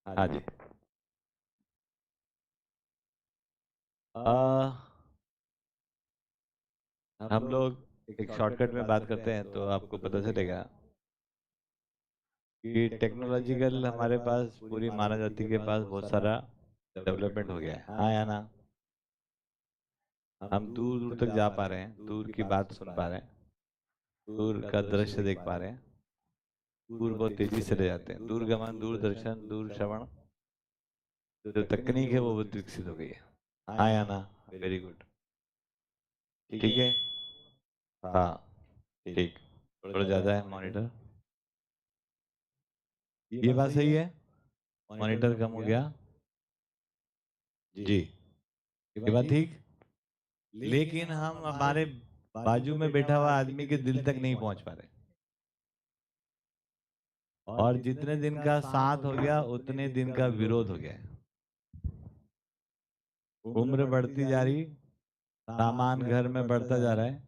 हाँ जी। आ, हम लोग एक शॉर्टकट में बात करते हैं तो आपको पता चलेगा कि टेक्नोलॉजिकल हमारे पास पूरी मानव जाति के पास बहुत सारा डेवलपमेंट हो गया है, हाँ या ना। हम दूर दूर तक जा पा रहे हैं, दूर की बात सुन पा रहे हैं, दूर का दृश्य देख पा रहे हैं, दूर बहुत तेजी से ले जाते हैं, दूरगमन, दूरदर्शन, दूर श्रवण, जो तकनीक है वो बहुत विकसित हो गई है, हाँ या ना। Very good. ठीक है। हाँ, ठीक। थोड़ा ज्यादा है मॉनिटर। ये बात सही है, मॉनिटर कम हो गया। जी, ये बात ठीक। लेकिन हम हमारे बाजू में बैठा हुआ आदमी के दिल तक नहीं पहुंच पा रहे। और जितने दिन का साथ हो गया उतने दिन का विरोध हो गया है। उम्र बढ़ती जा रही, सामान घर में बढ़ता जा रहा है,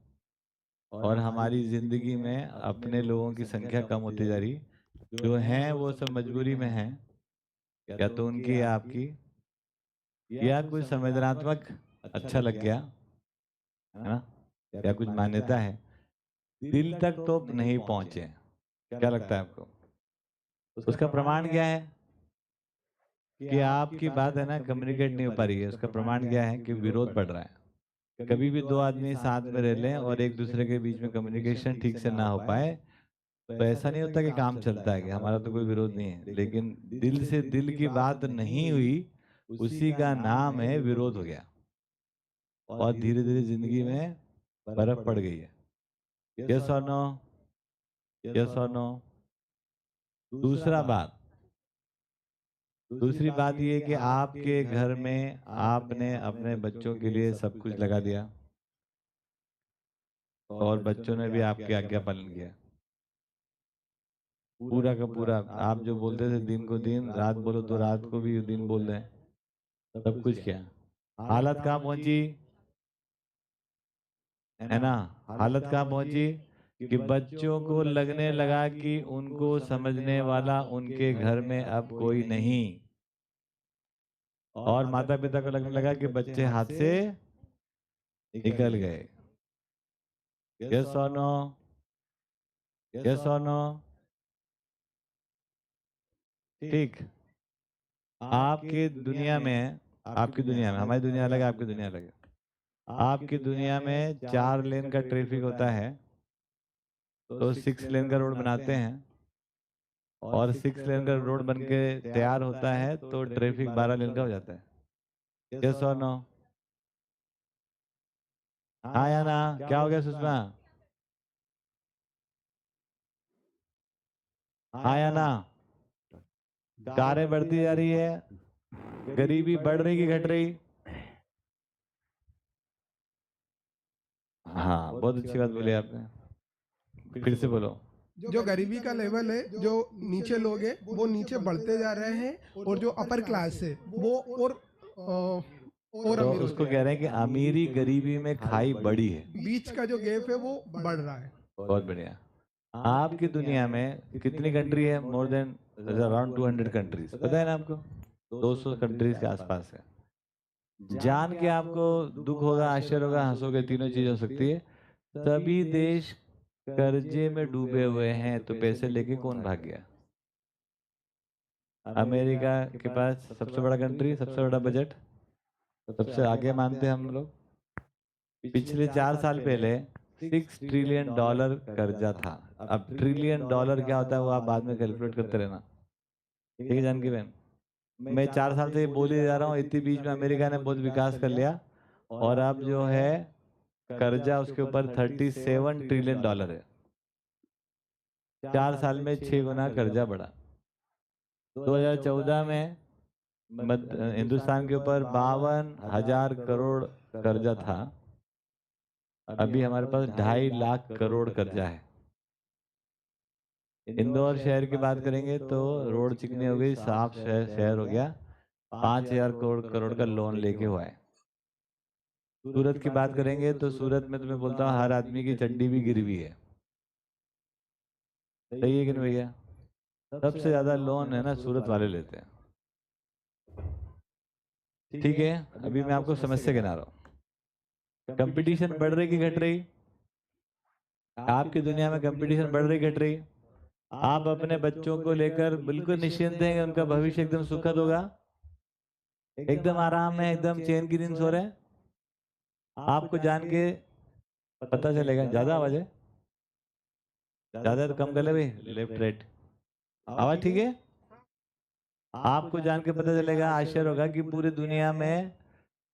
और हमारी जिंदगी में अपने लोगों की संख्या कम होती जा रही। जो हैं वो सब मजबूरी में हैं, या तो उनकी या आपकी, या कोई संवेदनात्मक अच्छा लग गया है ना, या कुछ मान्यता है, दिल तक तो नहीं पहुंचे। क्या लगता है आपको? उसका प्रमाण क्या है कि आपकी बात है ना कम्युनिकेट नहीं हो पा रही है? उसका प्रमाण क्या है कि विरोध बढ़ रहा है। कभी भी दो आदमी साथ में रह लें और एक दूसरे के बीच में कम्युनिकेशन ठीक से ना हो पाए तो ऐसा नहीं होता कि काम चलता है कि हमारा तो कोई विरोध नहीं है, लेकिन दिल से दिल की बात नहीं हुई, उसी का नाम है विरोध हो गया। और धीरे धीरे जिंदगी में बर्फ पड़ गई है। यस और नो? यस और नो? दूसरी बात ये कि आपके घर में आपने अपने बच्चों के लिए सब कुछ लगा दिया और बच्चों ने भी आपकी आज्ञा पालन किया। पूरा का पूरा आप जो बोलते थे दिन को दिन, रात बोलो तो रात को भी दिन बोल रहे हैं, सब कुछ किया। हालत कहाँ पहुंची है ना? हालत कहाँ पहुंची कि बच्चों को लगने लगा कि उनको समझने वाला उनके घर में अब कोई नहीं, और माता पिता को लगने लगा कि बच्चे हाथ से निकल गए। यस और नो? यस और नो? ठीक। आपकी दुनिया में, हमारी दुनिया अलग है, आपकी दुनिया अलग है। आपकी दुनिया में 4 लेन का ट्रैफिक होता है तो 6 लेन का रोड बनाते हैं, और 6 लेन का रोड बन के तैयार होता है तो ट्रैफिक 12 लेन का हो जाता है। यस और नो? हाँ या ना? क्या हो गया सुषमा? हाँ या ना? कारें बढ़ती जा रही है, गरीबी बढ़ रही कि घट रही? हाँ, बहुत अच्छी बात बोली आपने, फिर से बोलो। जो गरीबी का लेवल है, जो नीचे लोग हैं वो नीचे बढ़ते जा रहे हैं, और जो अपर क्लास है वो और तो अमीर उसको होते कह हैं। रहे हैं कि अमीरी गरीबी में खाई बड़ी है। बीच का जो गैप है वो बढ़ रहा है। बहुत बढ़िया। आपकी दुनिया में कितनी कंट्री है? मोर देन अराउंड 200 कंट्रीज, पता है ना आपको? 200 कंट्रीज के आसपास है। जान के आपको दुख होगा, आश्चर्य होगा, हंसोगे, तीनों चीज हो सकती है। सभी देश कर्जे में डूबे हुए हैं, तो पैसे लेके कौन भाग गया? अमेरिका के पास सबसे बड़ा कंट्री, सबसे बड़ा बजट, सबसे आगे मानते हैं हम लोग। पिछले 4 साल पहले $6 ट्रिलियन कर्जा था। अब ट्रिलियन डॉलर क्या होता है वो आप बाद में कैलकुलेट करते रहना, ठीक है जानकी बहन? मैं 4 साल से ये बोल ही जा रहा हूँ, इतनी बीच में अमेरिका ने बहुत विकास कर लिया, और अब जो है कर्जा उसके ऊपर $37 ट्रिलियन है। 4 साल में 6 गुना कर्जा बढ़ा। 2014 में हिंदुस्तान के ऊपर 52,000 करोड़ कर्जा था, अभी हमारे पास 2.5 लाख करोड़ कर्जा है। इंदौर शहर की बात करेंगे तो रोड चिकनी हो गई, साफ शहर शहर हो गया, 5,000 करोड़ करोड़ का लोन लेके हुआ है। सूरत की बात करेंगे तो सूरत में तुम्हें बोलता हूँ हर आदमी की चड्डी भी गिरी हुई है। सही है कि नहीं भैया? सबसे ज्यादा लोन है ना सूरत वाले लेते हैं। ठीक है, अभी मैं आपको समस्या गिना रहा हूँ। कंपटीशन बढ़ रही कि घट रही? आपकी दुनिया में कंपटीशन बढ़ रही घट रही? आप अपने बच्चों को लेकर बिल्कुल निश्चिंत हैं कि उनका भविष्य एकदम सुखद होगा, एकदम आराम है, एकदम चैन की नींद सो रहे हैं? आपको जान के पता चलेगा। ज्यादा आवाज है, ज्यादा है तो कम कर ले भाई, लेफ्ट राइट। आवाज ठीक है? आपको जान के पता चलेगा, आश्चर्य होगा कि पूरी दुनिया में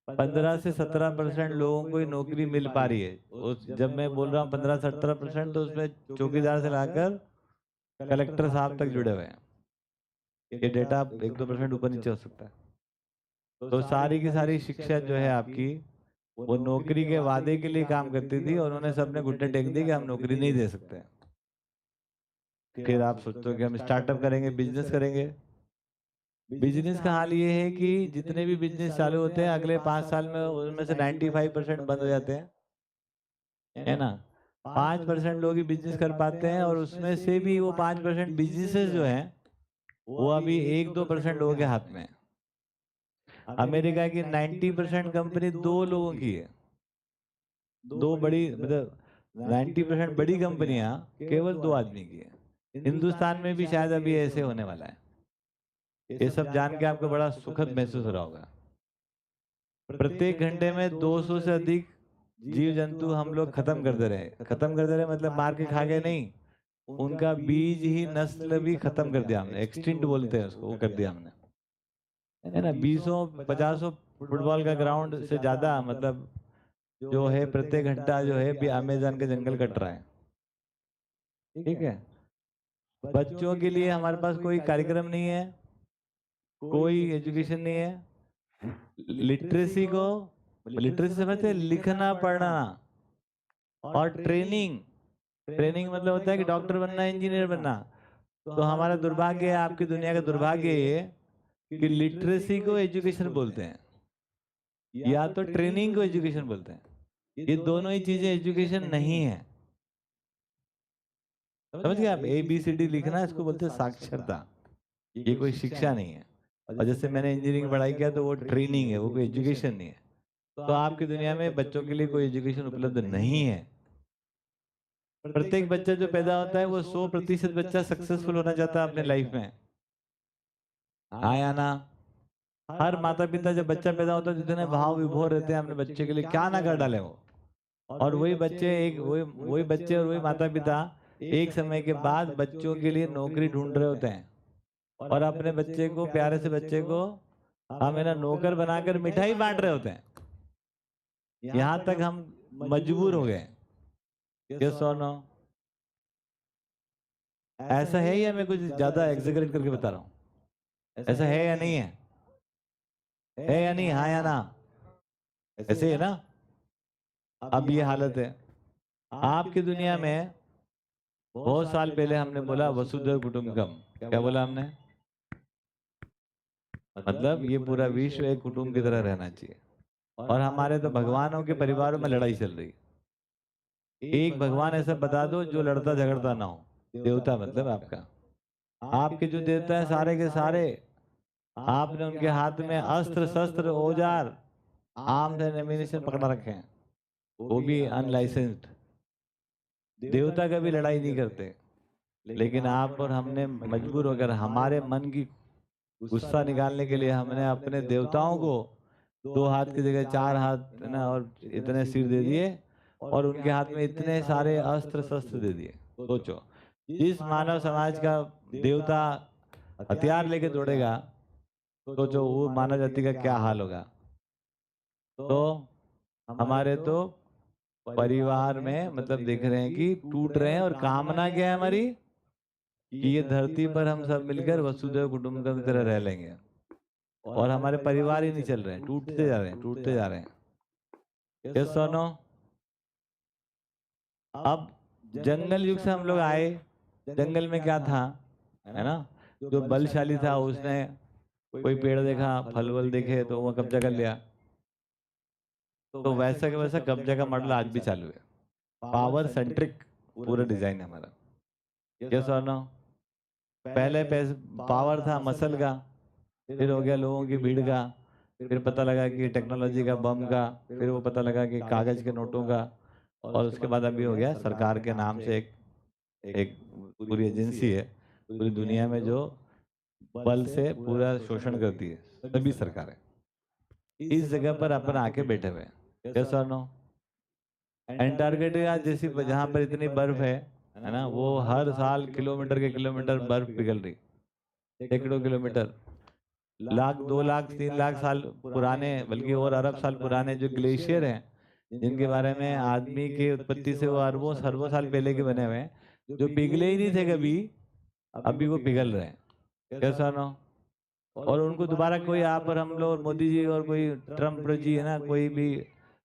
15 से 17% लोगों को ही नौकरी मिल पा रही है। उस जब मैं बोल रहा हूँ 15 से 17%, तो उसमें चौकीदार से लाकर कलेक्टर साहब तक जुड़े हुए हैं। ये डेटा 1-2% ऊपर नीचे हो सकता है। तो सारी की सारी शिक्षा जो है आपकी, वो नौकरी के वादे के लिए काम करती थी, और उन्होंने सबने घुटने टेक दिए कि हम नौकरी नहीं दे सकते। फिर आप सोचते हो कि हम स्टार्टअप करेंगे, बिजनेस करेंगे। बिजनेस का हाल ये है कि जितने भी बिजनेस चालू होते हैं, अगले 5 साल में उनमें से 95% बंद हो जाते हैं, है ना? 5% लोग ही बिजनेस कर पाते हैं, और उसमें से भी वो 5% बिजनेसेस जो हैं, वो अभी 1-2% लोगों के हाथ में है। अमेरिका की 90% कंपनी 2 लोगों की है। 2 बड़ी, मतलब 90% बड़ी कंपनियां केवल 2 आदमी की है। हिंदुस्तान में भी शायद अभी ऐसे होने वाला है। ये सब जान के आपको बड़ा सुखद महसूस हो रहा होगा। प्रत्येक घंटे में 200 से अधिक जीव जंतु हम लोग खत्म कर दे रहे हैं। खत्म कर दे रहे हैं मतलब मार के खा गए नहीं, उनका बीज ही नस्ल भी खत्म कर दिया हमने, एक्सटिंक्ट बोलते हैं उसको, वो कर दिया हमने, है ना? 20-50 फुटबॉल का ग्राउंड से ज्यादा, मतलब जो है प्रत्येक घंटा जो है भी अमेज़न के जंगल कट रहा है। ठीक है, बच्चों के लिए हमारे पास कोई कार्यक्रम नहीं है, कोई एजुकेशन नहीं है। लिटरेसी को, लिटरेसी समझते हैं, लिखना पढ़ना, और ट्रेनिंग। ट्रेनिंग मतलब होता है कि डॉक्टर बनना, इंजीनियर बनना। तो हमारा दुर्भाग्य है, आपकी दुनिया का दुर्भाग्य ये कि लिटरेसी को एजुकेशन बोलते हैं, या तो ट्रेनिंग को एजुकेशन बोलते हैं। ये दोनों ही चीजें एजुकेशन नहीं है। समझ गए आप? ABCD लिखना, इसको बोलते हैं साक्षरता। ये कोई शिक्षा नहीं है। और जैसे मैंने इंजीनियरिंग पढ़ाई किया, तो वो ट्रेनिंग है, वो कोई एजुकेशन नहीं है। तो आपकी दुनिया में बच्चों के लिए कोई एजुकेशन उपलब्ध नहीं है। प्रत्येक बच्चा जो पैदा होता है, वो 100% बच्चा सक्सेसफुल होना चाहता है अपने लाइफ में, हाँ या ना? हर माता पिता जब बच्चा पैदा होता है, जितने भाव विभोर रहते हैं अपने बच्चे के लिए, क्या ना कर डाले वो। और वही बच्चे, एक वही बच्चे और वही माता पिता एक समय के बाद बच्चों के लिए नौकरी ढूंढ रहे होते हैं, और अपने बच्चे को, प्यारे से बच्चे को, हम है ना नौकर बनाकर मिठाई बांट रहे होते हैं। यहाँ तक हम मजबूर हो गए। यस और नो? ऐसा है, या मैं कुछ ज्यादा एग्जैगरेट करके बता रहा हूँ? ऐसा है या नहीं है या नहीं, हाँ या ना? ऐसे है ना? अब ये हालत है आपकी दुनिया में। बहुत साल पहले हमने बोला वसुधैव कुटुंबकम। क्या बोला हमने? मतलब ये पूरा विश्व एक कुटुंब की तरह रहना चाहिए। और हमारे तो भगवानों के परिवारों में लड़ाई चल रही। एक भगवान ऐसा बता दो जो लड़ता झगड़ता ना हो। देवता मतलब आपका, आपके जो देवता है सारे के सारे, आपने उनके हाथ में अस्त्र शस्त्र औजार, आर्म्स एंड एम्यूनिशन पकड़ा रखे हैं, वो भी अनलाइसेंस्ड। देवता कभी लड़ाई नहीं करते। लेकिन आप और हमने मजबूर होकर, हमारे मन की गुस्सा निकालने के लिए, हमने अपने देवताओं को 2 हाथ की जगह 4 हाथ, है ना, और इतने सिर दे दिए, और उनके हाथ में इतने सारे अस्त्र शस्त्र दे दिए। सोचो, जिस मानव समाज का देवता हथियार लेके दौड़ेगा, सोचो वो मानव जाति का क्या हाल होगा। तो हमारे तो परिवार में, मतलब देख रहे हैं कि टूट रहे हैं, और कामना क्या है हमारी, कि ये धरती पर हम सब मिलकर वसुधैव कुटुंबकम की तरह रह लेंगे। और हमारे परिवार ही नहीं चल रहे हैं, टूटते जा रहे हैं, टूटते जा रहे हैं। यस और नो? अब जंगल युग से हम लोग आए, जंगल में क्या था, है ना? जो बलशाली था उसने कोई पेड़ देखा, फल वल देखे, तो वो कब्जा कर लिया। तो वैसा का वैसा कब्जा का मॉडल आज भी चालू है। पावर सेंट्रिक पूरा डिजाइन है हमारा। यस और नो? पहले पावर था मसल का, फिर हो गया लोगों की भीड़ का, फिर पता लगा कि टेक्नोलॉजी का, बम का, फिर वो पता लगा कि कागज के नोटों का, और उसके बाद अभी हो गया सरकार के नाम से एक एक पूरी एजेंसी है पूरी दुनिया में जो बल से पूरा शोषण करती है, सभी सरकारें इस जगह पर अपन आके बैठे हुए हैं। यस और नो? एंटार्क्टिका जैसी जहाँ पर इतनी बर्फ है ना, वो हर साल किलोमीटर के किलोमीटर बर्फ पिघल रही, सैकड़ों किलोमीटर, लाख, 2 लाख, 3 लाख साल पुराने, बल्कि और अरब साल पुराने जो ग्लेशियर हैं, जिनके बारे में आदमी के उत्पत्ति से वो अरबों अरबों साल पहले के बने हुए हैं, जो पिघले ही नहीं थे कभी, अभी वो पिघल रहे हैं। कैसा ना? और उनको दोबारा कोई यहाँ पर हम लोग मोदी जी और कोई ट्रम्प जी है ना, कोई भी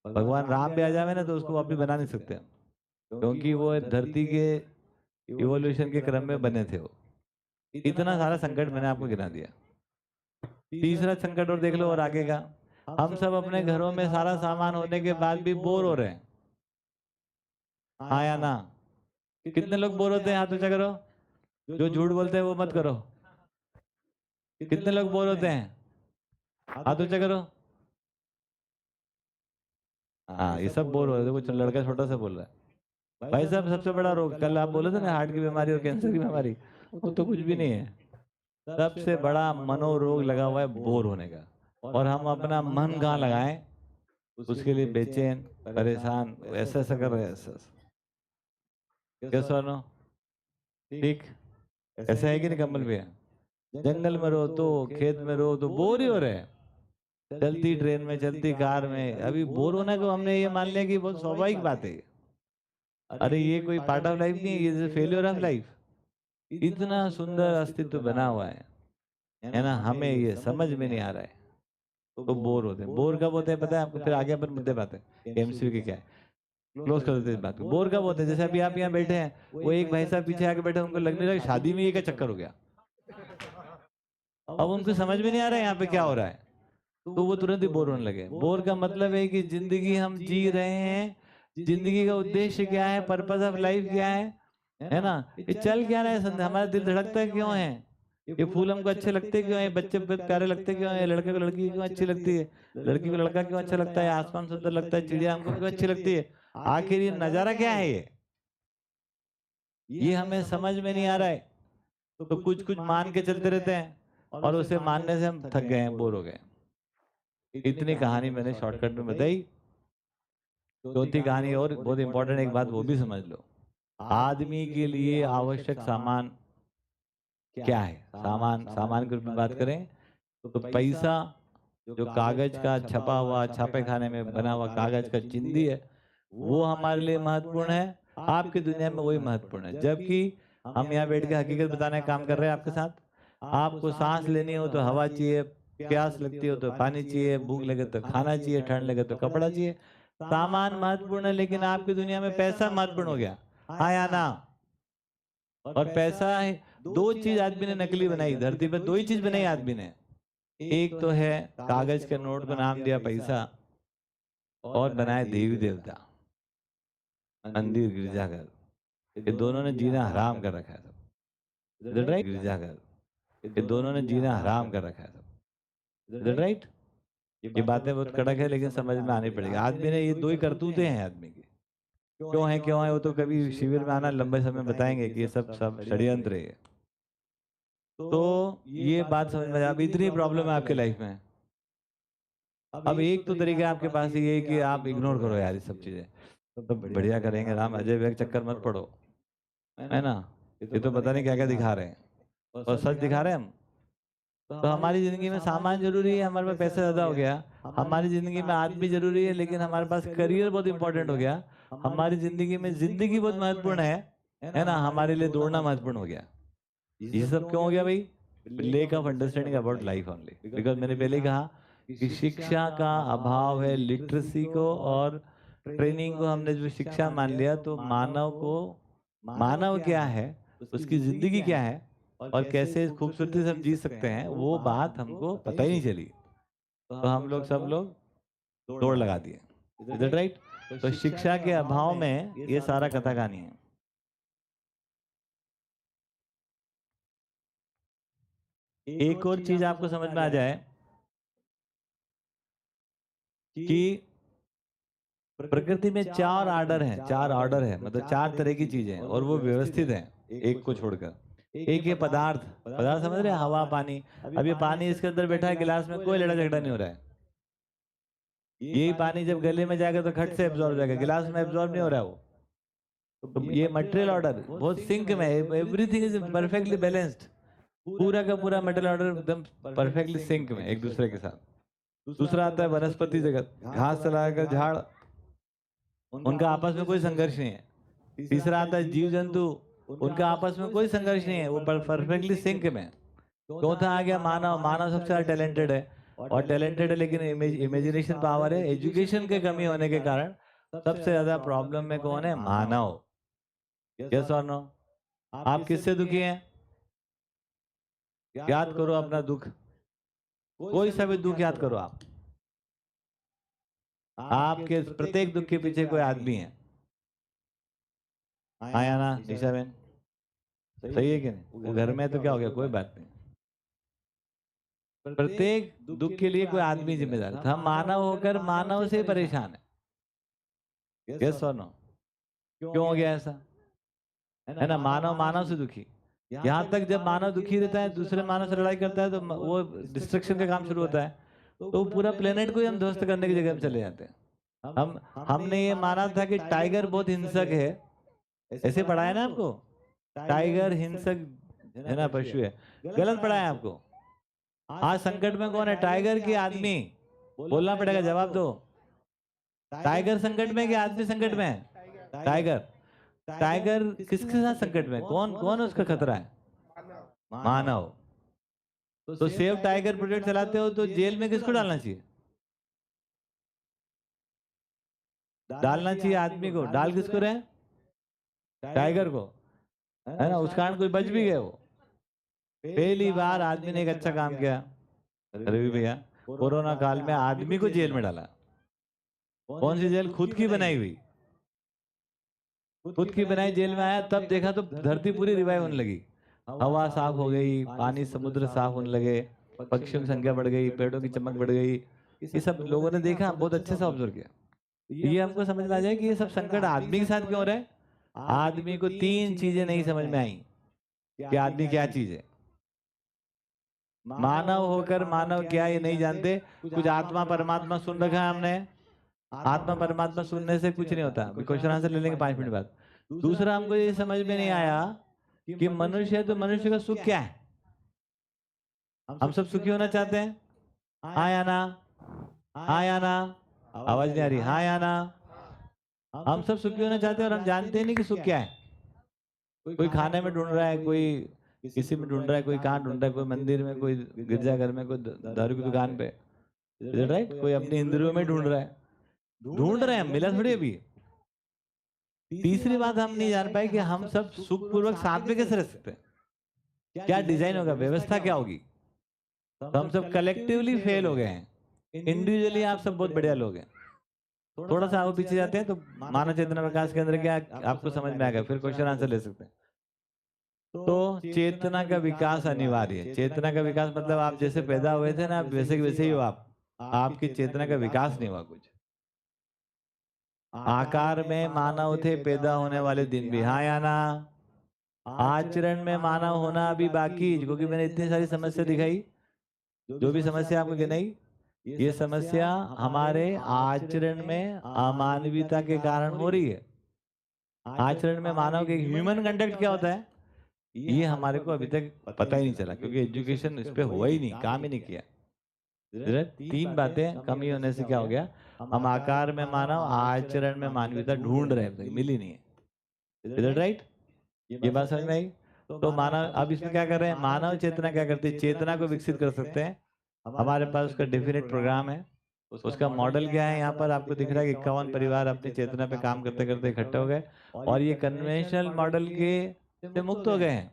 भगवान राम भी आ जावे ना, तो उसको वापिस बना नहीं सकते, क्योंकि वो धरती के इवोल्यूशन के क्रम में बने थे वो। इतना सारा संकट मैंने आपको गिना दिया। तीसरा संकट और देख लो, और आगे का, हम सब अपने घरों में सारा सामान होने के बाद भी बोर हो रहे हैं। हाँ या ना? कितने लोग बोर होते हैं? हाथ ऊंचा करो। जो झूठ बोलते हैं वो मत करो। कितने लोग बोर होते हैं? हाथ ऊंचा करो। हाँ, ये सब बोर हो रहे थे। कुछ लड़का छोटा सा बोल रहा है, भाई साहब सबसे बड़ा रोग, कल आप बोले थे ना हार्ट की बीमारी और कैंसर की बीमारी, वो तो कुछ भी नहीं है। सबसे बड़ा मनोरोग लगा हुआ है बोर होने का। और हम अपना मन कहाँ लगाएं? उसके लिए बेचैन, परेशान, ऐसा ऐसा कर रहे हैं, ऐसा क्या सुनो? ठीक ऐसा है कि नहीं कमल भैया? जंगल में रहो तो, खेत में रहो तो बोर ही हो रहे हैं। चलती ट्रेन में, चलती कार में, अभी बोर होने को हमने ये मान लिया कि बहुत स्वाभाविक बात है। अरे ये कोई पार्ट ऑफ लाइफ नहीं है, ये फेलियर ऑफ लाइफ। इतना सुंदर अस्तित्व बना हुआ है ना, हमें ये समझ में नहीं आ रहा है, तो बोर होते हैं। बोर कब होते हैं पता है आपको? फिर आगे अपन मुद्दे बात है एमसीयू की क्या है, क्लोज कर देते हैं इस बात को। बोर कब होते हैं? जैसे अभी आप यहाँ बैठे हैं, वो एक भाई साहब पीछे आके बैठे, उनको लगने लगा शादी में ये क्या चक्कर हो गया। अब उनको समझ में नहीं आ रहा है यहाँ पे क्या हो रहा है, तो वो तुरंत ही बोर होने लगे। बोर का मतलब है कि जिंदगी हम जी रहे हैं, जिंदगी का उद्देश्य क्या है, पर्पस ऑफ लाइफ क्या है ना, ये चल क्या रहा है, हमारा दिल धड़कता क्यों है, ये फूल हमको अच्छे लगते क्यों है, बच्चे प्यारे लगते क्यों है, लड़के को लड़की क्यों अच्छी लगती है, लड़की को लड़का क्यों अच्छा लगता है, आसमान सुंदर लगता है, चिड़िया हमको क्यों अच्छी लगती है, आखिर ये नजारा क्या है, ये हमें समझ में नहीं आ रहा है। तो कुछ कुछ मान के चलते रहते हैं, और उसे मानने से हम थक गए हैं, बोर हो गए। इतनी कहानी मैंने शॉर्टकट में बताई। चौथी कहानी और बहुत इंपॉर्टेंट एक बात वो भी समझ लो, आदमी के लिए आवश्यक सामान क्या है। सामान, सामान के रूप में बात करें तो पैसा, जो कागज का छपा हुआ, छापे खाने में बना हुआ कागज का चिंदी है, वो हमारे लिए महत्वपूर्ण है। आपकी दुनिया में वही महत्वपूर्ण है। जबकि हम यहाँ बैठ के हकीकत बताने का काम कर रहे हैं आपके साथ। आपको सांस लेनी हो तो हवा चाहिए, प्यास लगती हो तो पानी चाहिए, भूख लगे तो खाना चाहिए, ठंड लगे तो कपड़ा चाहिए। सामान महत्वपूर्ण है, लेकिन आपकी दुनिया में पैसा महत्वपूर्ण हो गया। हाँ या ना? और पैसा है, दो चीज आदमी ने नकली बनाई धरती पर, दो ही चीज बनाई आदमी ने। एक तो है कागज के नोट को नाम दिया पैसा, और बनाए देवी देवता, मंदिर, गिरजाघर। ये दोनों ने जीना हराम कर रखा है सब। Is right? गिरजाघर, ये दोनों ने जीना हराम कर रखा है सब। Is right? ये बातें बहुत कड़क है, लेकिन समझ में आनी पड़ेगी। आदमी ने ये दो ही करतूतें हैं आदमी की। क्यों है वो तो कभी शिविर में आना लंबे समय बताएंगे कि ये सब सब षड्यंत्र है। तो ये बात समझ में, अब इतनी प्रॉब्लम है आपके लाइफ में, अब एक तो तरीका आपके पास ये है कि आप इग्नोर करो यार ये सब चीजें, तो बढ़िया करेंगे राम, अजय विवेक चक्कर मत पड़ो, है ना। ये तो पता नहीं क्या क्या दिखा रहे हैं, और सच दिखा रहे हैं हम। तो हमारी जिंदगी में सामान जरूरी है, हमारे पास पैसा ज्यादा हो गया। हमारी जिंदगी में आदमी जरूरी है, लेकिन हमारे पास करियर बहुत इंपॉर्टेंट हो गया। हमारी जिंदगी में जिंदगी बहुत महत्वपूर्ण है ना, हमारे लिए दौड़ना महत्वपूर्ण हो गया। ये सब क्यों हो गया भाई? Lake of understanding about life only, because मैंने पहले ही कहा कि शिक्षा का अभाव है, लिटरेसी को और ट्रेनिंग को हमने जो शिक्षा मान लिया, तो मानव को, मानव क्या है, उसकी जिंदगी क्या है, और कैसे खूबसूरती से हम जी सकते हैं, वो बात हमको पता ही नहीं चली। तो हम लोग सब लोग दौड़ लगा दिए। Is it right? तो शिक्षा के अभाव में ये सारा कथा कहानी है। एक और चीज आपको समझ में आ जाए, कि प्रकृति में 4 ऑर्डर हैं, 4 ऑर्डर है, मतलब 4 तरह की चीजें हैं और वो व्यवस्थित हैं एक को छोड़कर। एक ये पदार्थ, पदार्थ समझ रहे हैं, हवा पानी। अब ये पानी इसके अंदर बैठा है गिलास में, कोई लड़ा झगड़ा नहीं हो रहा है। यही पानी जब गले में जाएगा तो खट से एब्जॉर्ब हो जाएगा, गिलास में एब्जॉर्ब नहीं हो रहा है वो। तो ये मटेरियल ऑर्डर बहुत सिंक में, एवरीथिंग इज परफेक्टली बैलेंस्ड। पूरा का पूरा मटेरियल ऑर्डर एकदम परफेक्टली सिंक में एक दूसरे के साथ। दूसरा आता है वनस्पति जगत, घास चलाकर झाड़, उनका आपस में कोई संघर्ष नहीं है। तीसरा आता है जीव जंतु, उनका आपस में कोई संघर्ष नहीं है, वो परफेक्टली सिंक में। चौथा आ गया मानव, मानव सबसे ज्यादा टैलेंटेड है, और टैलेंटेड है लेकिन इमेजिनेशन पावर है। एजुकेशन के कमी होने के कारण सबसे ज्यादा प्रॉब्लम में कौन है? मानव। यस और नो? आप किससे दुखी हैं? याद करो अपना दुख, कोई सा भी दुख याद करो आप। आपके प्रत्येक दुख के पीछे कोई आदमी है। आया ना निशा बहन? सही है कि नहीं? वो घर में है तो क्या हो गया, कोई बात नहीं। प्रत्येक दुख के लिए कोई आदमी जिम्मेदार है। हम मानव होकर मानव से परेशान है। यस और नो? क्यों हो गया ऐसा? है ना, मानव मानव से दुखी। यहाँ तक जब मानव दुखी रहता है, दूसरे मानव से लड़ाई करता है, तो वो डिस्ट्रक्शन का काम शुरू होता है। तो पूरा प्लेनेट को ही हम ध्वस्त करने की जगह में चले जाते हैं। हमने ये माना था कि टाइगर बहुत हिंसक है, ऐसे पढ़ाया ना आपको, टाइगर हिंसक है ना, पशु है। गलत पढ़ाया आपको। आज संकट में कौन है, टाइगर की आदमी? बोलना पड़ेगा, जवाब दो। टाइगर संकट में कि आदमी संकट में है? टाइगर। टाइगर किसके साथ संकट में? कौन कौन उसका खतरा है? मानव। तो सेव टाइगर प्रोजेक्ट चलाते हो तो जेल में किसको डालना चाहिए? डालना चाहिए आदमी को। डाल किसको रहे? टाइगर को, है ना। उस कारण कोई बच भी गए। वो पहली बार आदमी ने एक अच्छा काम किया रवि भैया, कोरोना काल में आदमी को जेल में डाला। कौन सी जेल? खुद की बनाई हुई, खुद की बनाई जेल में आया, तब देखा तो धरती पूरी रिवाइव होने लगी। हवा साफ हो गई, पानी समुद्र साफ होने लगे, पक्षियों की संख्या बढ़ गई, पेड़ों की चमक बढ़ गई। ये सब लोगों ने देखा, बहुत अच्छे से ऑब्जर्व किया। ये हमको समझ में आ जाए कि ये सब संकट आदमी के साथ क्यों हो रहा है। आदमी को 3 चीजें नहीं समझ में आई कि आदमी क्या चीज है। मानव होकर मानव क्या ये नहीं जानते। कुछ आत्मा परमात्मा सुन रखा है हमने, आत्मा परमात्मा सुनने से कुछ नहीं होता। क्वेश्चन आंसर ले लेंगे 5 मिनट बाद। दूसरा, हमको ये समझ में नहीं आया कि मनुष्य है तो मनुष्य का सुख क्या है। हम सब सुखी होना चाहते हैं, हाँ या ना? हाँ या ना? आवाज नहीं आ रही, हाँ या ना? हम सब सुखी होना चाहते हैं और हम जानते ही नहीं कि सुख क्या है। कोई खाने में ढूंढ रहा है, कोई किसी में ढूंढ रहा है, कोई कहाँ ढूंढ रहा है, कोई मंदिर में, कोई गिरजाघर में, कोई दारू की दुकान पे, राइट? कोई अपनी इंद्रियों में ढूंढ रहा है। ढूंढ रहे हैं, मिला थोड़ी अभी। तीसरी बात हम नहीं जान पाए कि हम सब सुखपूर्वक साथ में कैसे रह सकते हैं। क्या डिजाइन होगा, व्यवस्था क्या होगी। तो हम सब कलेक्टिवली फेल हो गए हैं। इंडिविजुअली आप सब बहुत बढ़िया लोग हैं। थोड़ा सा आगे पीछे जाते हैं तो मानव चेतना विकास केंद्र क्या आपको समझ में आएगा, फिर क्वेश्चन आंसर ले सकते हैं। तो चेतना का विकास अनिवार्य है। चेतना का विकास मतलब आप जैसे पैदा हुए थे ना, आप वैसे के वैसे ही हो। आपकी चेतना का विकास नहीं हुआ कुछ। आकार में मानव थे पैदा होने वाले दिन भी, हाँ या ना? आचरण में मानव होना अभी बाकी, क्योंकि मैंने इतनी सारी समस्या दिखाई, जो भी समस्या आपको गिनाई, ये समस्या हमारे आचरण में अमानवीयता के कारण हो रही है। आचरण में मानव के ह्यूमन कंडक्ट क्या होता है, ये हमारे को अभी तक पता ही नहीं चला, क्योंकि एजुकेशन इस पे हुआ ही नहीं, काम ही नहीं किया। 3 बातें कमी होने से क्या हो गया, हम आकार में मानव, आचरण में मानवीयता ढूंढ रहे हैं, मिली नहीं है। Is it right? ये बात समझ में आई? तो मानव अब इसमें क्या कर रहे हैं, मानव चेतना क्या करती है, चेतना को विकसित कर सकते हैं। हमारे पास उसका डेफिनेट प्रोग्राम है। उसका मॉडल क्या है, यहाँ पर आपको दिख रहा है कि 51 परिवार अपनी चेतना पे काम करते करते इकट्ठे हो गए और ये कन्वेंशनल मॉडल के से मुक्त हो गए हैं।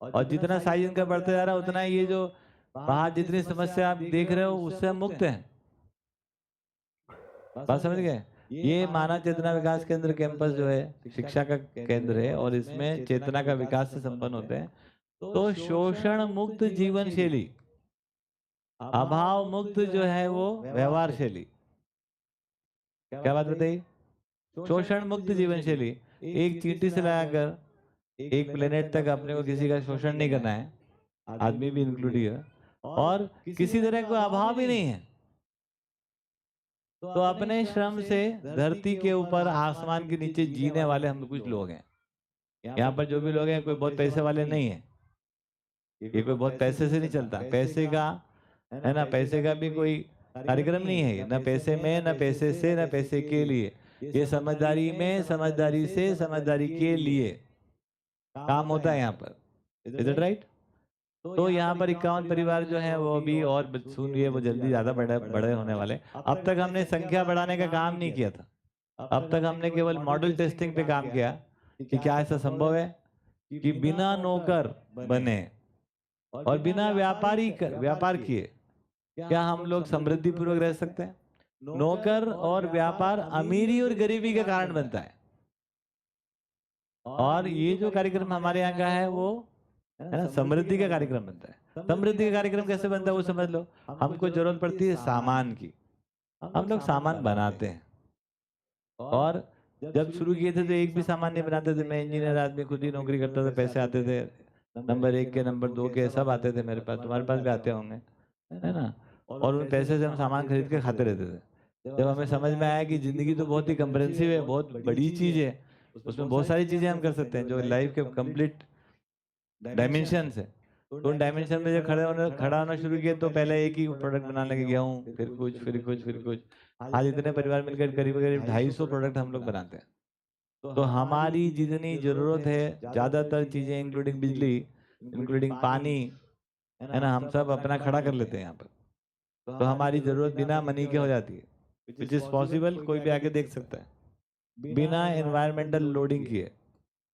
और जितना साइज इनका बढ़ते जा रहा है उतना ये जो बाहर जितनी समस्या आप देख रहे हो उससे हम मुक्त हैं। बात समझ गए? ये मानव चेतना विकास केंद्र कैंपस जो है शिक्षा का केंद्र है और इसमें चेतना का विकास से संपन्न होते हैं। तो शोषण मुक्त जीवन शैली, अभाव मुक्त जो है वो व्यवहार शैली, क्या बात बताइए? शोषण मुक्त जीवन शैली। एक चींटी से लगाकर एक प्लेनेट तक अपने को किसी का शोषण नहीं करना है, आदमी भी इंक्लूड है, और किसी तरह का अभाव भी नहीं है। तो अपने श्रम से धरती के ऊपर आसमान के नीचे जीने वाले हम कुछ लोग हैं। यहाँ पर जो भी लोग हैं कोई बहुत पैसे वाले नहीं है, ये कोई बहुत पैसे से नहीं चलता। पैसे का है ना, पैसे का भी कोई कार्यक्रम नहीं है, न पैसे में, न पैसे से, न पैसे के लिए। ये समझदारी में, समझदारी से, समझदारी के लिए काम होता है यहाँ पर। Is it right? तो यहाँ पर 51 परिवार जो हैं वो भी, और सुनिए वो जल्दी ज्यादा बड़े बड़े होने वाले। अब तक हमने संख्या बढ़ाने का काम नहीं किया था, अब तक हमने केवल मॉडल टेस्टिंग पे काम किया कि क्या ऐसा संभव है कि बिना नौकर बने और बिना व्यापार किए क्या हम लोग समृद्धि पूर्वक रह सकते हैं। नौकर और व्यापार अमीरी और गरीबी का कारण बनता है। और ये जो कार्यक्रम हमारे यहाँ का है वो है ना समृद्धि का कार्यक्रम बनता है। समृद्धि का कार्यक्रम कैसे बनता है वो समझ लो। हमको जरूरत पड़ती है सामान की, हम लोग सामान बनाते हैं। और जब शुरू किए थे तो एक भी सामान नहीं बनाते थे। मैं इंजीनियर आदमी, खुद ही नौकरी करता था, पैसे आते थे नंबर 1 के, नंबर 2 के, सब आते थे मेरे पास, तुम्हारे पास भी आते होंगे, है ना। और उन पैसे से हम सामान खरीद के खाते रहते थे। जब हमें समझ में आया कि जिंदगी तो बहुत ही कंप्रेहेंसिव है, बहुत बड़ी चीज है, उसमें बहुत सारी चीजें हम कर सकते हैं जो लाइफ के कंप्लीट डायमेंशन है। तो उन डायमेंशन में जब खड़ा होना शुरू किया तो पहले एक ही प्रोडक्ट बनाने लगे, गेहूँ, फिर कुछ फिर कुछ फिर कुछ। आज इतने परिवार मिलकर करीब करीब 250 प्रोडक्ट हम लोग बनाते हैं। तो हमारी जितनी जरूरत है ज्यादातर चीजें इंक्लूडिंग बिजली, इंक्लूडिंग पानी, है ना, हम सब अपना खड़ा कर लेते हैं यहाँ पर। तो हमारी जरूरत बिना मनी के हो जाती है, विच इज पॉसिबल, कोई भी आके देख सकता है, बिना एनवायरमेंटल लोडिंग किए।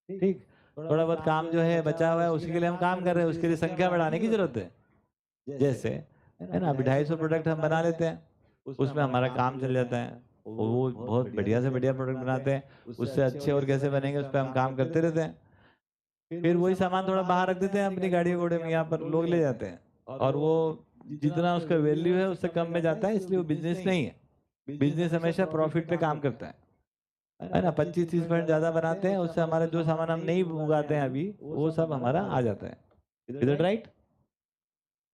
ठीक, थोड़ा बहुत काम जो है बचा हुआ है उसके लिए हम काम कर रहे हैं, उसके लिए संख्या बढ़ाने की जरूरत है। जैसे है ना, अभी 250 प्रोडक्ट हम बना लेते हैं, उसमें हमारा काम चल जाता है। वो बहुत बढ़िया से बढ़िया प्रोडक्ट बनाते हैं, उससे अच्छे और कैसे बनेंगे उस पर हम काम करते रहते हैं। फिर वही सामान थोड़ा बाहर रख देते हैं अपनी गाड़ी घोड़े में, यहाँ पर लोग ले जाते हैं, और वो जितना उसका वैल्यू है उससे कम में जाता है, इसलिए वो बिजनेस नहीं है। बिजनेस हमेशा प्रॉफिट पे काम करता है ना। 25-30% ज्यादा बनाते हैं, उससे हमारा जो सामान हम नहीं उगाते हैं अभी वो सब हमारा आ जाता है। Is it right?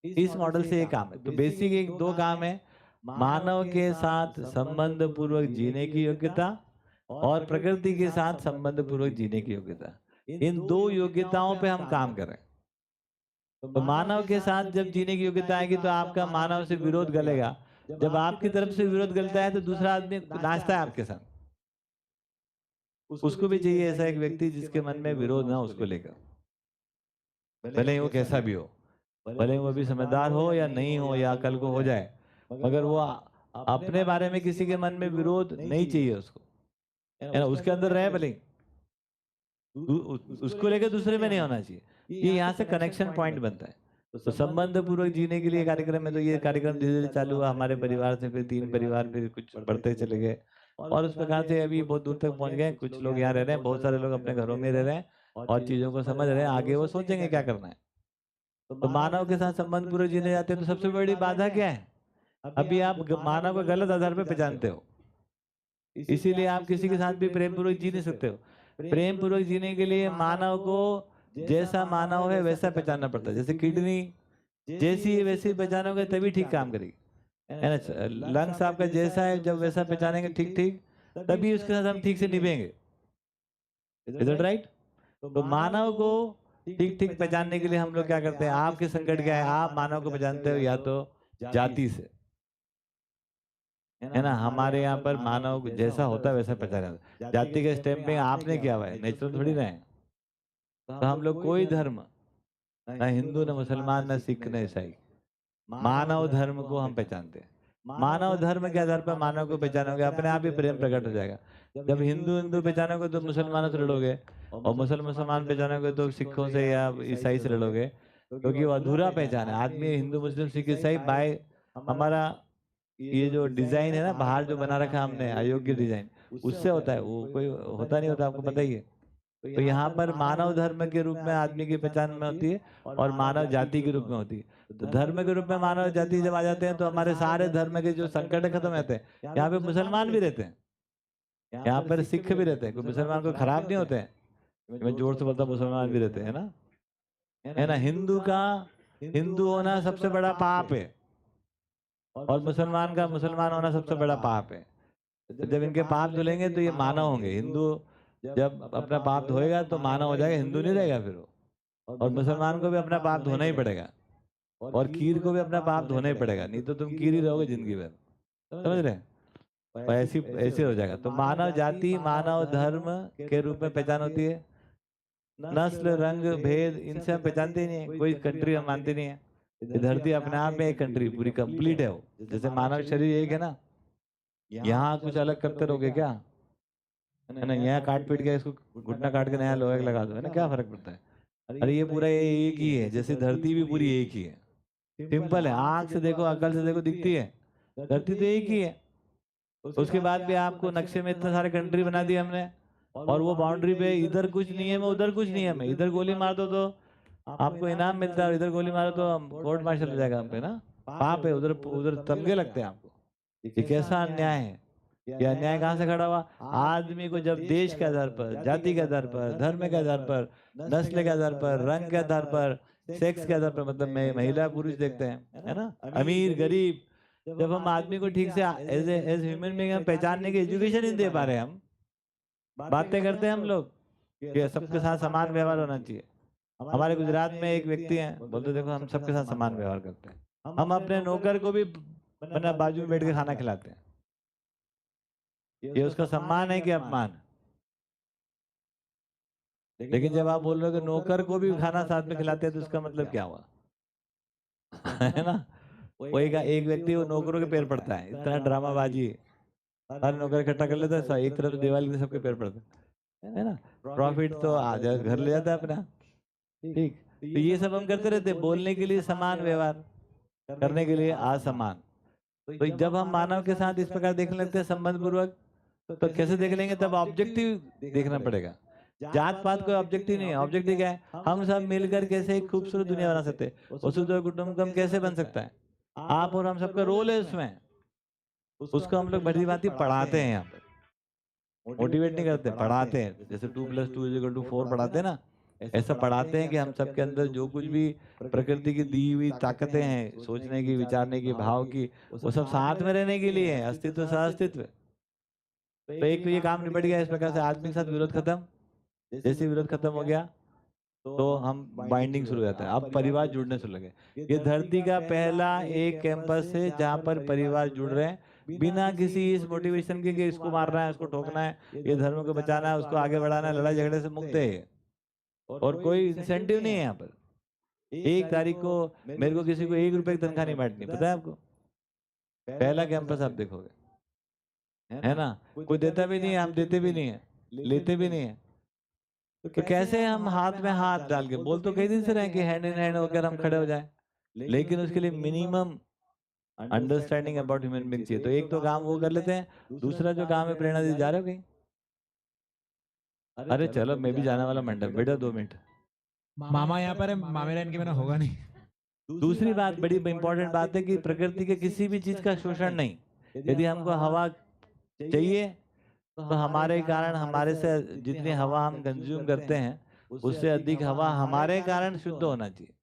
इस मॉडल से ये काम है। तो बेसिक एक दो काम है, मानव के साथ संबंध पूर्वक जीने की योग्यता और प्रकृति के साथ संबंध पूर्वक जीने की योग्यता। इन दो योग्यताओं पे हम काम कर रहे हैं। तो मानव के साथ जब जीने की योग्यता आएगी तो आपका मानव से विरोध गलेगा। जब आपकी तरफ से विरोध गलता है तो दूसरा आदमी नाचता है आपके साथ। उसको भी चाहिए ऐसा एक व्यक्ति जिसके मन में विरोध ना उसको लेकर, भले ही वो कैसा भी हो, भले ही वो भी समझदार हो या नहीं हो या कल को हो जाए, मगर वो अपने बारे में किसी के मन में विरोध नहीं चाहिए उसको, है ना। उसके अंदर रहे भले ही, उसको लेकर दूसरे में नहीं होना चाहिए। ये यहाँ से कनेक्शन पॉइंट बनता है। तो संबंध पूर्वक जीने के लिए कार्यक्रम है। तो ये कार्यक्रम धीरे धीरे चालू हुआ हमारे परिवार से, फिर 3 परिवार, फिर कुछ बढ़ते चले गए, और उस प्रकार से अभी बहुत दूर तक पहुंच गए। कुछ लोग यहाँ रह रहे हैं, बहुत सारे लोग अपने घरों में रह रहे हैं और चीजों को समझ रहे हैं, आगे वो सोचेंगे क्या करना है। तो मानव के साथ संबंध पूर्वक जीने जाते हैं तो सबसे बड़ी बाधा क्या है? अभी आप मानव को गलत आधार पर पहचानते हो, इसीलिए आप किसी के साथ भी प्रेम पूर्वक जी नहीं सकते हो। प्रेम पूर्वक जीने के लिए मानव को जैसा मानव है वैसा पहचानना पड़ता है। जैसे किडनी जैसी है वैसी पहचानोगे तभी ठीक काम करेगी, है ना। लंग्स आपका जैसा है, जब वैसा पहचानेंगे ठीक ठीक, तभी उसके साथ हम ठीक से निभेंगे। Is it right? तो मानव को ठीक ठीक पहचानने के लिए हम लोग क्या करते हैं, आपके संकट क्या है, आप मानव को पहचानते हो या तो जाति से, है ना। हमारे यहाँ पर मानव जैसा होता है वैसा पहचाना जाता है। जाति का स्टैंपिंग आपने किया हुआ है, नेचुरल थोड़ी ना है। तो हम लोग कोई धर्म, न हिंदू, न मुसलमान, न सिख, न ईसाई, मानव धर्म को हम पहचानते हैं। मानव धर्म के आधार पर मानव को पहचानोगे, अपने आप ही प्रेम प्रकट हो जाएगा। जब हिंदू हिंदू पहचानोगे तो मुसलमानों से लड़ोगे, और मुसलमान पहचानोगे तो सिखों से या ईसाई से लड़ोगे, क्योंकि वो अधूरा पहचान है। आदमी हिंदू मुस्लिम सिख ईसाई बाय हमारा ये जो डिजाइन है ना बाहर जो बना रखा हमने अयोग्य डिजाइन, उससे होता है, वो कोई होता नहीं होता, आपको पता ही है। तो यहाँ पर मानव धर्म के रूप में आदमी की पहचान में होती है और मानव जाति के रूप में होती है। तो धर्म के रूप में मानव जाति जब आ जाते हैं तो हमारे सारे धर्म के जो संकट खत्म होते हैं। यहाँ पे मुसलमान भी रहते हैं, यहाँ पर सिख भी रहते हैं, कोई मुसलमान को खराब नहीं होते हैं। मैं जोर से बोलता हूँ, मुसलमान भी रहते हैं ना, है ना। हिंदू होना सबसे बड़ा पाप है, और मुसलमान का मुसलमान होना सबसे बड़ा पाप है। तो जब इनके पाप धुलेंगे तो ये मानव होंगे। हिंदू जब अपना पाप धोएगा तो मानव हो जाएगा, हिंदू नहीं रहेगा फिर वो। और मुसलमान को भी अपना पाप धोना ही पड़ेगा, और कीर को भी अपना पाप धोना ही पड़ेगा, नहीं तो तुम कीर ही रहोगे जिंदगी भर, समझ रहे हैं। और ऐसी ऐसे हो जाएगा। तो मानव जाति, मानव धर्म के रूप में पहचान होती है। नस्ल, रंग, भेद, इनसे हम पहचानते ही नहीं है, कोई कंट्री हम मानते नहीं है। ये धरती अपने आप में एक कंट्री पूरी कंप्लीट है वो। जैसे मानव शरीर एक है ना, यहाँ कुछ अलग करते रहोगे क्या, है ना। यहाँ काट पीट के इसको घुटना काट के नया लोहे का लगा दो, है ना, क्या फर्क पड़ता है। अरे ये पूरा ये एक ही है, जैसे धरती भी पूरी एक ही है। सिंपल है, आंख से देखो, अकल से देखो, दिखती है, धरती तो एक ही है। उसके बाद भी आपको नक्शे में इतने सारे कंट्री बना दिए हमने, और वो बाउंड्री पे इधर कुछ नियम है, उधर कुछ नियम है। इधर गोली मार दो तो आपको इनाम मिलता है, और इधर गोली मारो तो कोर्ट मार्शल हो जाएगा हम पे ना, पाप है। उधर उधर तमगे लगते हैं आपको। ये कैसा अन्याय है। ये अन्याय कहाँ से खड़ा हुआ? आदमी को जब देश के आधार पर, जाति के आधार पर, धर्म के आधार पर, नस्ल के आधार पर, रंग के आधार पर, सेक्स के आधार पर, मतलब महिला पुरुष देखते हैं, है ना, अमीर गरीब, जब हम आदमी को ठीक से एज ह्यूमन बीइंग हम पहचानने की एजुकेशन नहीं दे पा रहे, हम बातें करते हैं हम लोग कि सबके साथ समान व्यवहार होना चाहिए। हमारे गुजरात में एक व्यक्ति हैं, बोलते देखो हम सबके साथ समान व्यवहार करते हैं, हम अपने नौकर को भी मतलब बाजू में बैठ के खाना खिलाते हैं। ये उसका सम्मान है कि अपमान? लेकिन जब आप बोल रहे हो कि नौकर को भी खाना साथ में खिलाते हैं, तो उसका मतलब क्या हुआ? है ना। वही का एक व्यक्ति वो नौकरों के पैर पड़ता है, इतना ड्रामाबाजी है। सारे नौकर इकट्ठा कर लेता है, एक तरफ दिवाली में सबके पैर पड़ते है ना। प्रॉफिट तो आ जा घर ले जाता है अपना, ठीक। तो ये सब हम करते रहते, बोलने के लिए समान व्यवहार, करने के लिए असमान। तो जब हम मानव के साथ इस प्रकार देखने लगते हैं संबंध पूर्वक, तो कैसे देख लेंगे? तब ऑब्जेक्टिव देखना पड़ेगा। जात पात कोई ऑब्जेक्टिव नहीं है। ऑब्जेक्टिव क्या है? हम सब मिलकर कैसे एक खूबसूरत दुनिया बना सकते हैं। वसुधैव कुटुंबकम कैसे बन सकता है? आप और हम सबका रोल है उसमें। उसको हम लोग भली भांति पढ़ाते हैं यहाँ पर, मोटिवेट नहीं करते, पढ़ाते हैं। जैसे 2+2=4 पढ़ाते हैं ना, ऐसा पढ़ाते हैं कि हम सबके अंदर जो कुछ भी प्रकृति की दी हुई ताकतें हैं, सोचने की, विचारने की, भाव की, वो सब साथ में रहने के लिए है, अस्तित्व सह अस्तित्व। तो एक तो ये काम निपट गया इस प्रकार से, आदमी के साथ विरोध खत्म। जैसे विरोध खत्म हो गया तो हम बाइंडिंग शुरू हो जाता है, अब परिवार जुड़ने शुरू लगे। ये धरती का पहला एक कैंपस है जहाँ पर परिवार जुड़ रहे हैं, बिना किसी इस मोटिवेशन के कि इसको मारना है, उसको ठोकना है, ये धर्म को बचाना है, उसको आगे बढ़ाना है, लड़ाई झगड़े से मुक्त है ये। और कोई इंसेंटिव नहीं है यहाँ पर। 1 तारीख को मेरे को किसी को 1 रुपए की तनख्वाह नहीं बांटनी, पता है आपको? पहला कैंपस आप देखोगे, है ना। कोई देता भी नहीं है, हम देते भी नहीं है, लेते भी नहीं है। तो कैसे हम हाथ में हाथ डाल के, बोल तो कई दिन से रहे कि हैंड इन हैंड होकर हम खड़े हो जाए, लेकिन उसके लिए minimum understanding about human being चाहिए। तो एक तो काम वो कर लेते हैं, दूसरा जो काम है, प्रेरणा दी जा रहे हो कहीं? अरे चलो मैं भी जाने वाला मंडप, बेटा 2 मिनट। मामा यहाँ पर है, मामेरा इनके बिना होगा नहीं। दूसरी बात, बड़ी इंपॉर्टेंट बात है कि प्रकृति के किसी भी चीज का शोषण नहीं। यदि हमको हवा चाहिए तो हमारे कारण, हमारे से जितनी हवा हम कंज्यूम करते हैं, उससे अधिक हवा हमारे कारण शुद्ध होना चाहिए।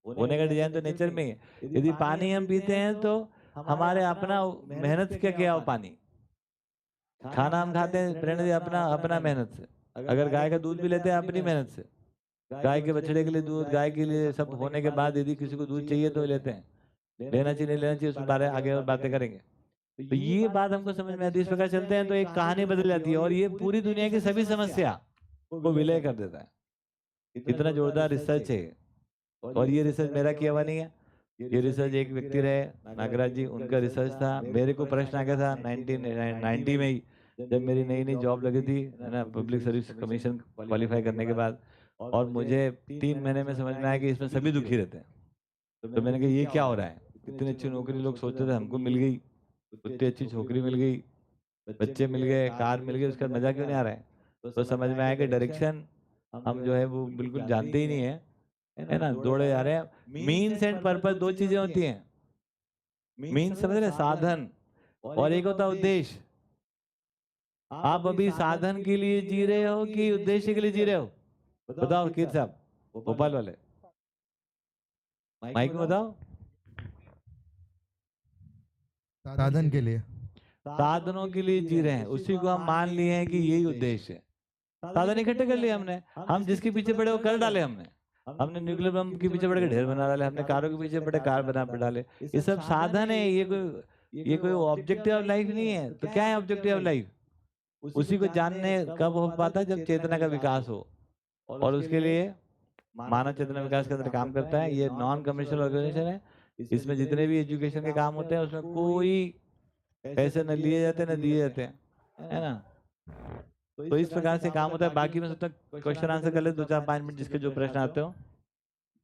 होने का डिजाइन तो नेचर में ही है। यदि पानी हम पीते हैं तो हमारे अपना मेहनत क्या किया हो पानी। खाना हम खाते हैं प्रेरणा दी अपना अपना मेहनत से। अगर गाय का दूध भी लेते हैं अपनी मेहनत से, गाय के बछड़े के लिए दूध, गाय के लिए सब होने के बाद यदि किसी को दूध चाहिए तो लेते हैं। लेना चाहिए नहीं लेना चाहिए, उसके बारे में आगे और बातें करेंगे। तो ये बात हमको समझ में आती है। इस प्रकार चलते हैं तो एक कहानी बदल जाती है, और ये पूरी दुनिया की सभी समस्या को विलय कर देता है। इतना जोरदार रिसर्च है। और ये रिसर्च मेरा किया हुआ नहीं है, ये रिसर्च एक व्यक्ति रहे, नागराज जी, उनका रिसर्च था। मेरे को प्रश्न आ गया था 1990 में ही, जब मेरी नई नई जॉब लगी थी, है ना, पब्लिक सर्विस कमीशन क्वालिफाई करने के बाद। और मुझे 3 महीने में समझ में आया कि इसमें सभी दुखी रहते हैं। तो मैंने कहा ये क्या हो रहा है? इतनी अच्छी नौकरी लोग सोचते थे हमको मिल गई, इतनी अच्छी छोकरी मिल गई, बच्चे मिल गए, कार मिल गई, उसका मजा क्यों नहीं आ रहा है? तो समझ में आया कि डायरेक्शन हम जो है वो बिल्कुल जानते ही नहीं है, है ना, दौड़े जा रहे हैं। मीन्स एंड पर्पस 2 चीजें होती हैं। मीन्स समझ रहे, साधन, और एक होता है उद्देश्य। आप अभी साधन के लिए जी रहे हो कि उद्देश्य के लिए जी रहे हो? बताओ वकील साहब, भोपाल वाले, माइक में बताओ। साधन के लिए। साधनों के लिए जी रहे हैं, उसी को हम मान लिए हैं कि यही उद्देश्य है। साधन इकट्ठे कर लिए हमने, हम जिसके पीछे पड़े वो कर डाले हमने न्यूक्लियर बम के पीछे पड़ के ढेर बना डाले, हमने कारों के पीछे पड़े कार बना डाले। ये सब साधन है, ये कोई ऑब्जेक्टिव ऑफ लाइफ नहीं है। तो क्या है ऑब्जेक्टिव ऑफ लाइफ? उसी को जानने कब हो पाता है? जब चेतना का विकास हो। और उसके लिए मानव चेतना विकास केंद्र काम करता है। ये नॉन कमर्शियल ऑर्गेनाइजेशन है। इसमें जितने भी एजुकेशन के काम होते हैं उसमें कोई पैसे न लिए जाते न दिए जाते हैं, है ना। तो इस प्रकार से काम होता है। बाकी मैं सोचता हूँ क्वेश्चन आंसर कर ले 2-4-5 मिनट, जिसके जो प्रश्न आते हो।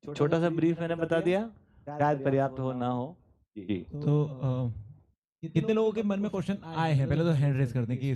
छोटा सा ब्रीफ मैंने बता दिया, शायद पर्याप्त हो ना हो जी। तो कितने लोगों के मन में क्वेश्चन आए हैं? पहले तो हैंड रेज कर दें कि